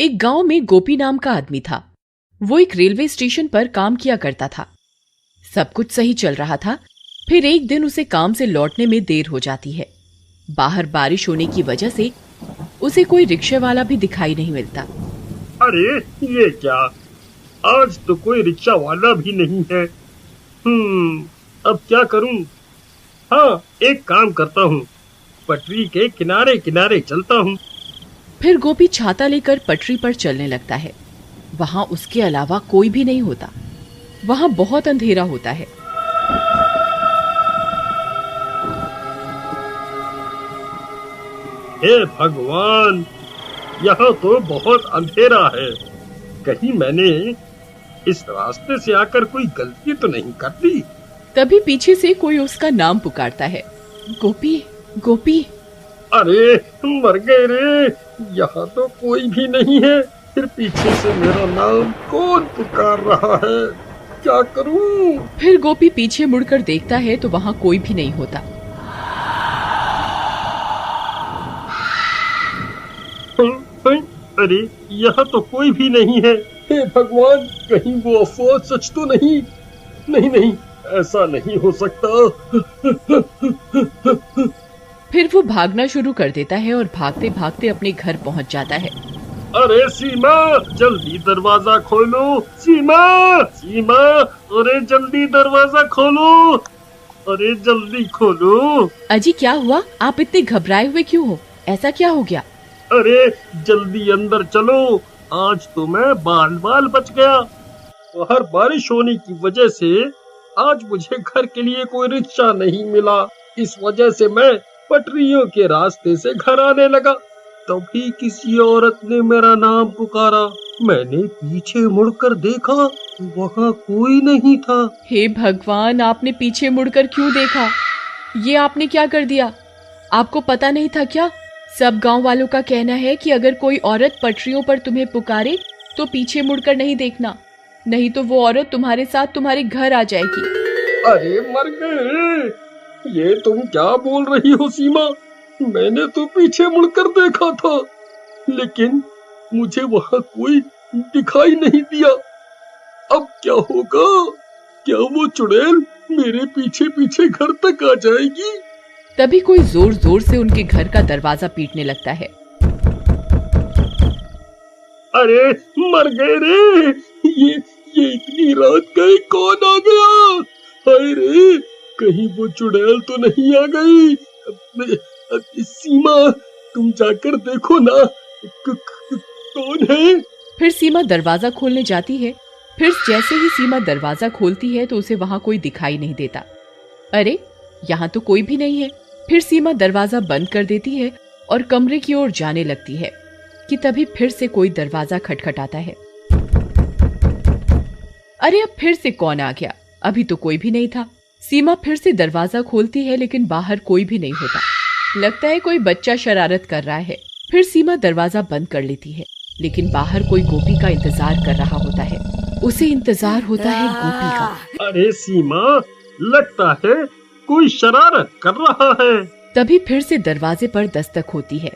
एक गांव में गोपी नाम का आदमी था। वो एक रेलवे स्टेशन पर काम किया करता था। सब कुछ सही चल रहा था। फिर एक दिन उसे काम से लौटने में देर हो जाती है। बाहर बारिश होने की वजह से उसे कोई रिक्शे वाला भी दिखाई नहीं मिलता। अरे ये क्या, आज तो कोई रिक्शा वाला भी नहीं है। अब क्या करूं? हाँ, एक काम करता हूँ, पटरी के किनारे किनारे चलता हूँ। फिर गोपी छाता लेकर पटरी पर चलने लगता है। वहां उसके अलावा कोई भी नहीं होता। वहां बहुत अंधेरा होता है। हे भगवान, यहाँ तो बहुत अंधेरा है। कहीं मैंने इस रास्ते से आकर कोई गलती तो नहीं कर दी? तभी पीछे से कोई उसका नाम पुकारता है, गोपी गोपी। अरे मर गए रे, यहाँ तो कोई भी नहीं है। फिर पीछे से मेरा नाम कौन पुकार रहा है? क्या करूं? फिर गोपी पीछे मुड़कर देखता है तो वहाँ कोई भी नहीं होता। अरे यहाँ तो कोई भी नहीं है। हे भगवान, कहीं वो अफवाह सच तो नहीं? नहीं नहीं, ऐसा नहीं हो सकता। फिर वो भागना शुरू कर देता है और भागते भागते अपने घर पहुंच जाता है। अरे सीमा, जल्दी दरवाजा खोलो। सीमा सीमा, अरे जल्दी दरवाजा खोलो। अरे जल्दी खोलो। अजी क्या हुआ? आप इतने घबराए हुए क्यों हो? ऐसा क्या हो गया? अरे जल्दी अंदर चलो, आज तो मैं बाल बाल बच गया। बाहर बारिश होने की वजह से आज मुझे घर के लिए कोई रिक्शा नहीं मिला। इस वजह से मैं पटरियों के रास्ते से घर आने लगा। तभी किसी औरत ने मेरा नाम पुकारा। मैंने पीछे मुड़कर देखा, वहाँ कोई नहीं था। हे भगवान, आपने पीछे मुड़कर क्यों देखा? ये आपने क्या कर दिया? आपको पता नहीं था क्या? सब गांव वालों का कहना है कि अगर कोई औरत पटरियों पर तुम्हें पुकारे तो पीछे मुड़कर नहीं देखना, नहीं तो वो औरत तुम्हारे साथ तुम्हारे घर आ जाएगी। अरे मर गए, ये तुम क्या बोल रही हो सीमा? मैंने तो पीछे मुड़कर देखा था, लेकिन मुझे वहाँ कोई दिखाई नहीं दिया। अब क्या होगा? क्या वो चुड़ैल मेरे पीछे पीछे घर तक आ जाएगी? तभी कोई जोर जोर से उनके घर का दरवाजा पीटने लगता है। अरे मर गए रे, ये इतनी रात गए कौन आ गया? हाय रे, कहीं वो चुड़ैल तो नहीं आ गई? सीमा, तुम जाकर देखो ना, कौन है? फिर सीमा दरवाजा खोलने जाती है। फिर जैसे ही सीमा दरवाजा खोलती है तो उसे वहाँ कोई दिखाई नहीं देता। अरे यहाँ तो कोई भी नहीं है। फिर सीमा दरवाजा बंद कर देती है और कमरे की ओर जाने लगती है कि तभी फिर से कोई दरवाजा खटखटाता है। अरे अब फिर से कौन आ गया? अभी तो कोई भी नहीं था। सीमा फिर से दरवाजा खोलती है लेकिन बाहर कोई भी नहीं होता। लगता है कोई बच्चा शरारत कर रहा है। फिर सीमा दरवाजा बंद कर लेती है, लेकिन बाहर कोई गोपी का इंतजार कर रहा होता है। उसे इंतजार होता है गोपी का। अरे सीमा, लगता है कोई शरारत कर रहा है। तभी फिर से दरवाजे पर दस्तक होती है।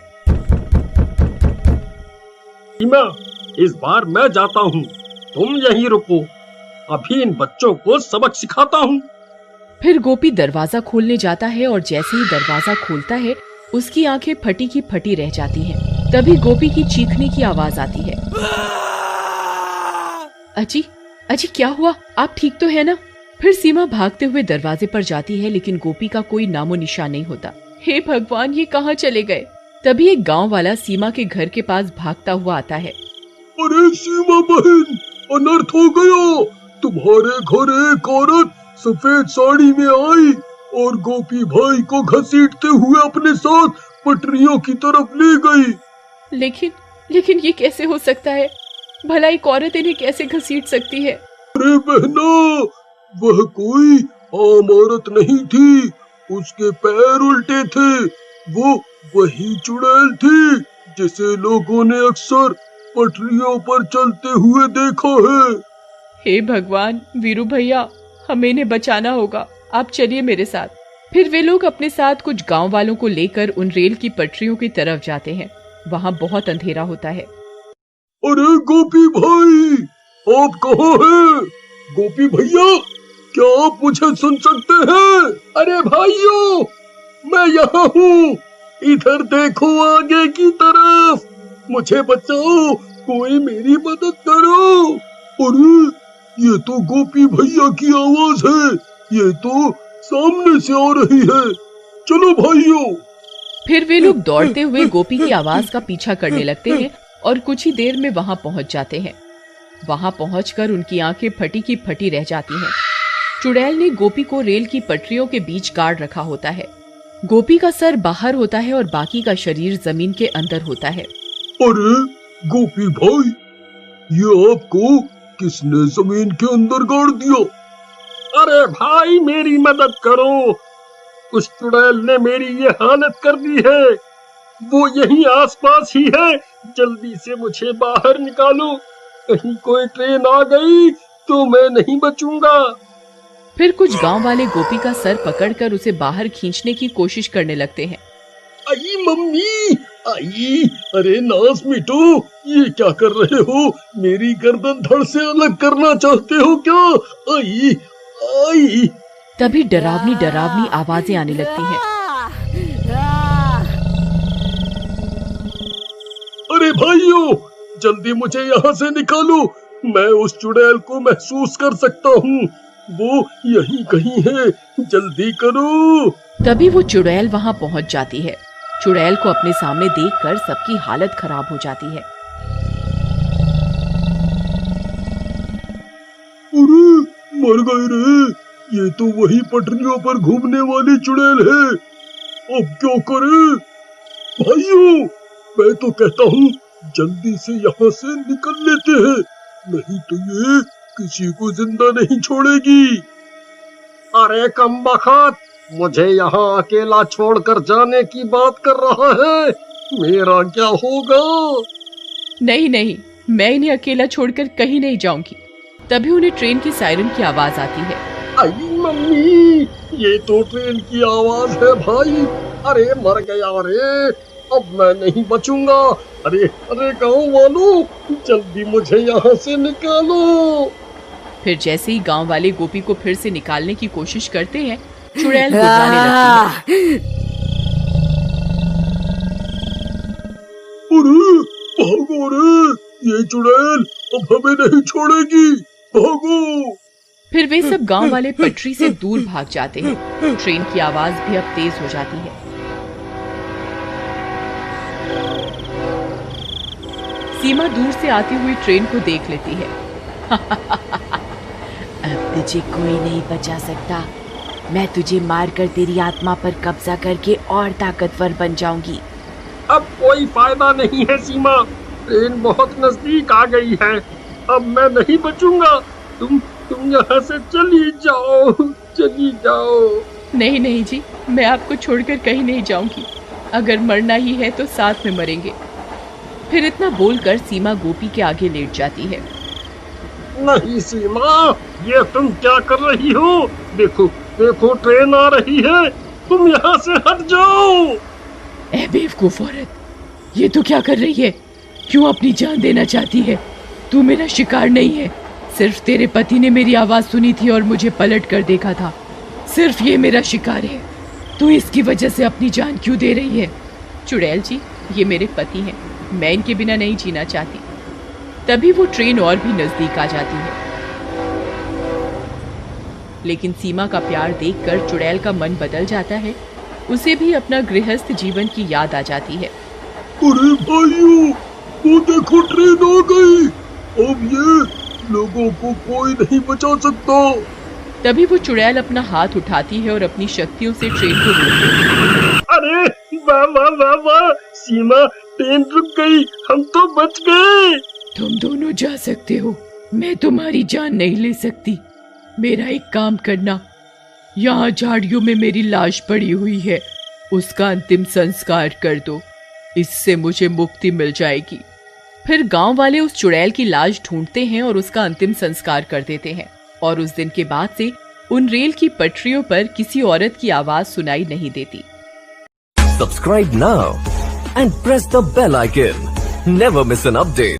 सीमा, इस बार मैं जाता हूँ, तुम यहीं रुको। अभी इन बच्चों को सबक सिखाता हूँ। फिर गोपी दरवाजा खोलने जाता है और जैसे ही दरवाजा खोलता है उसकी आंखें फटी की फटी रह जाती हैं। तभी गोपी की चीखने की आवाज आती है। अजी अजी क्या हुआ? आप ठीक तो है ना? फिर सीमा भागते हुए दरवाजे पर जाती है, लेकिन गोपी का कोई नामो निशान नहीं होता। हे भगवान, ये कहाँ चले गए? तभी एक गांव वाला सीमा के घर के पास भागता हुआ आता है। अरे सीमा बहन, अनर्थ हो गया। तुम्हारे घर एक औरत सफेद साड़ी में आई और गोपी भाई को घसीटते हुए अपने साथ पटरियों की तरफ ले गई। लेकिन ये कैसे हो सकता है? भला एक औरत इन्हें कैसे घसीट सकती है? अरे बहना, वह कोई आम औरत नहीं थी, उसके पैर उल्टे थे। वो वही चुड़ैल थी जिसे लोगों ने अक्सर पटरियों पर चलते हुए देखा है। हे भगवान, वीरू भैया, हमें इन्हें बचाना होगा। आप चलिए मेरे साथ। फिर वे लोग अपने साथ कुछ गांव वालों को लेकर उन रेल की पटरियों की तरफ जाते हैं। वहाँ बहुत अंधेरा होता है। अरे गोपी भाई, आप कहाँ हैं? गोपी भैया, क्या आप मुझे सुन सकते हैं? अरे भाइयों, मैं यहाँ हूँ, इधर देखो आगे की तरफ, मुझे बचाओ, कोई मेरी मदद करो। अरे ये तो गोपी भैया की आवाज है, ये तो सामने से आ रही है, चलो भाइयों। फिर वे लोग दौड़ते हुए गोपी की आवाज का पीछा करने लगते हैं और कुछ ही देर में वहां पहुंच जाते हैं। वहां पहुंचकर उनकी आंखें फटी की फटी रह जाती हैं। चुड़ैल ने गोपी को रेल की पटरियों के बीच गाड़ रखा होता है। गोपी का सर बाहर होता है और बाकी का शरीर जमीन के अंदर होता है। अरे गोपी भाई, ये आपको किसने जमीन के अंदर गाड़ दिया? अरे भाई, मेरी मदद करो, उस चुड़ैल ने मेरी ये हालत कर दी है, वो यहीं आसपास ही है, जल्दी से मुझे बाहर निकालो, कहीं कोई ट्रेन आ गई तो मैं नहीं बचूंगा। फिर कुछ गांव वाले गोपी का सर पकड़कर उसे बाहर खींचने की कोशिश करने लगते हैं। आई मम्मी, आई, अरे नास मिटो, ये क्या कर रहे हो? मेरी गर्दन धड़ से अलग करना चाहते हो क्या? आई आई। तभी डरावनी डरावनी आवाजें आने लगती हैं। अरे भाइयों, जल्दी मुझे यहाँ से निकालो, मैं उस चुड़ैल को महसूस कर सकता हूँ, वो यहीं कहीं है, जल्दी करो। तभी वो चुड़ैल वहाँ पहुँच जाती है। चुड़ैल को अपने सामने देखकर सबकी हालत खराब हो जाती है। अरे मर गए रे, ये तो वही पटरियों पर घूमने वाली चुड़ैल है, अब क्या करें? भाइयों, मैं तो कहता हूँ जल्दी से यहाँ से निकल लेते हैं, नहीं तो ये किसी को जिंदा नहीं छोड़ेगी। अरे कमबख्त, मुझे यहाँ अकेला छोड़कर जाने की बात कर रहा है, मेरा क्या होगा? नहीं नहीं, मैं इन्हें अकेला छोड़कर कहीं नहीं जाऊंगी। तभी उन्हें ट्रेन की सायरन की आवाज आती है। आई मम्मी, ये तो ट्रेन की आवाज है भाई, अरे मर गया रे, अब मैं नहीं बचूंगा। अरे अरे गाँव वालों, जल्दी मुझे यहाँ से निकालो। फिर जैसे ही गांव वाले गोपी को फिर से निकालने की कोशिश करते हैं, चुड़ैल गुर्राने लगती है। अरे भागो रे, ये चुड़ैल अब हमें नहीं छोड़ेगी, भागो। फिर वे सब गांव वाले पटरी से दूर भाग जाते हैं। ट्रेन की आवाज भी अब तेज हो जाती है। सीमा दूर से आती हुई ट्रेन को देख लेती है। अब तुझे कोई नहीं बचा सकता, मैं तुझे मारकर तेरी आत्मा पर कब्जा करके और ताकतवर बन जाऊंगी। अब कोई फायदा नहीं है सीमा, ट्रेन बहुत नजदीक आ गई है, अब मैं नहीं बचूंगा, तुम यहाँ से चली जाओ, चली जाओ। नहीं नहीं जी, मैं आपको छोड़कर कहीं नहीं जाऊंगी, अगर मरना ही है तो साथ में मरेंगे। फिर इतना बोलकर सीमा गोपी के आगे लेट जाती है। नहीं सीमा, ये तुम क्या कर रही हो? देखो देखो, ट्रेन आ रही है, तुम यहाँ से हट जाओ। ए बेवकूफ औरत, ये तो क्या कर रही है? क्यों अपनी जान देना चाहती है? तू मेरा शिकार नहीं है, सिर्फ तेरे पति ने मेरी आवाज सुनी थी और मुझे पलट कर देखा था, सिर्फ ये मेरा शिकार है। तू इसकी वजह से अपनी जान क्यों दे रही है? चुड़ैल जी, ये मेरे पति हैं, मैं इनके बिना नहीं जीना चाहती। तभी वो ट्रेन और भी नजदीक आ जाती है, लेकिन सीमा का प्यार देखकर चुड़ैल का मन बदल जाता है। उसे भी अपना गृहस्थ जीवन की याद आ जाती है। अरे भाइयों, वो देखो ट्रेन आ गई, अब ये लोगों को कोई नहीं बचा सकता। तभी वो चुड़ैल अपना हाथ उठाती है और अपनी शक्तियों से ट्रेन को रोकती है। अरे वाह वाह वाह वाह, सीमा, ट्रेन रुक गई, हम तो बच गए। तुम दोनों जा सकते हो, मैं तुम्हारी जान नहीं ले सकती। मेरा एक काम करना, यहाँ झाड़ियों में मेरी लाश पड़ी हुई है, उसका अंतिम संस्कार कर दो, इससे मुझे मुक्ति मिल जाएगी। फिर गांव वाले उस चुड़ैल की लाश ढूंढते हैं और उसका अंतिम संस्कार कर देते हैं। और उस दिन के बाद से उन रेल की पटरियों पर किसी औरत की आवाज सुनाई नहीं देती। Subscribe now and press the bell icon. Never miss an update.